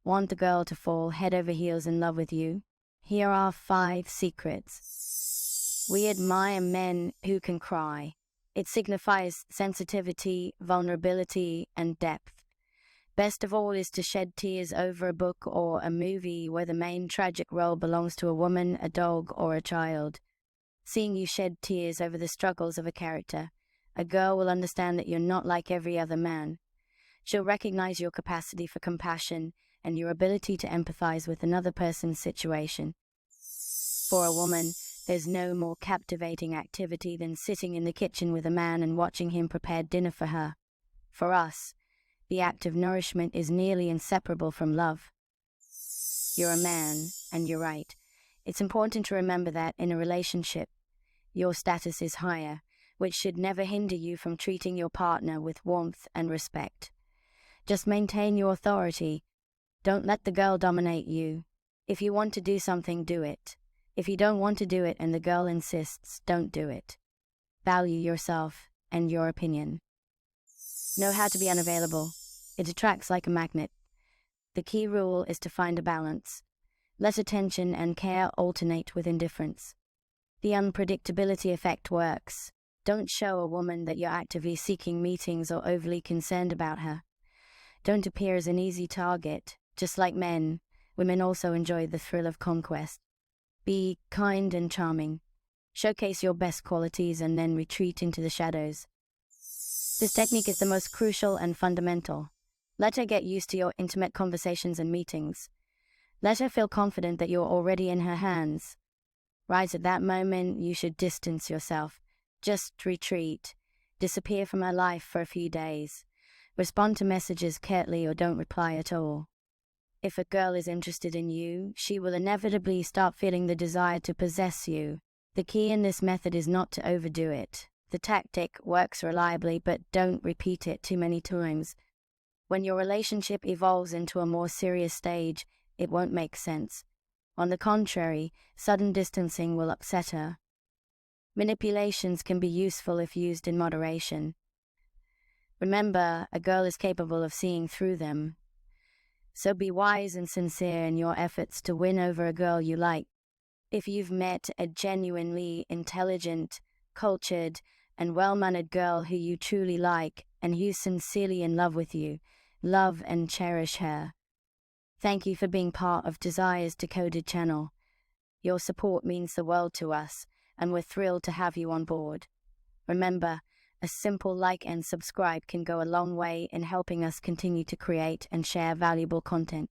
Want the girl to fall head over heels in love with you? Here are 5 secrets. We admire men who can cry. It signifies sensitivity, vulnerability, and depth. Best of all is to shed tears over a book or a movie where the main tragic role belongs to a woman, a dog, or a child. Seeing you shed tears over the struggles of a character, a girl will understand that you're not like every other man. She'll recognize your capacity for compassion and your ability to empathize with another person's situation. For a woman, there's no more captivating activity than sitting in the kitchen with a man and watching him prepare dinner for her. For us, the act of nourishment is nearly inseparable from love. You're a man, and you're right. It's important to remember that in a relationship, your status is higher, which should never hinder you from treating your partner with warmth and respect. Just maintain your authority. Don't let the girl dominate you. If you want to do something, do it. If you don't want to do it and the girl insists, don't do it. Value yourself and your opinion. Know how to be unavailable. It attracts like a magnet. The key rule is to find a balance. Let attention and care alternate with indifference. The unpredictability effect works. Don't show a woman that you're actively seeking meetings or overly concerned about her. Don't appear as an easy target. Just like men, women also enjoy the thrill of conquest. Be kind and charming. Showcase your best qualities and then retreat into the shadows. This technique is the most crucial and fundamental. Let her get used to your intimate conversations and meetings. Let her feel confident that you're already in her hands. Right at that moment, you should distance yourself. Just retreat. Disappear from her life for a few days. Respond to messages curtly or don't reply at all. If a girl is interested in you, she will inevitably start feeling the desire to possess you. The key in this method is not to overdo it. The tactic works reliably, but don't repeat it too many times. When your relationship evolves into a more serious stage, it won't make sense. On the contrary, sudden distancing will upset her. Manipulations can be useful if used in moderation. Remember, a girl is capable of seeing through them. So be wise and sincere in your efforts to win over a girl you like. If you've met a genuinely intelligent, cultured, and well-mannered girl who you truly like and who's sincerely in love with you, love and cherish her. Thank you for being part of Desire's Decoded channel. Your support means the world to us, and we're thrilled to have you on board. Remember, a simple like and subscribe can go a long way in helping us continue to create and share valuable content.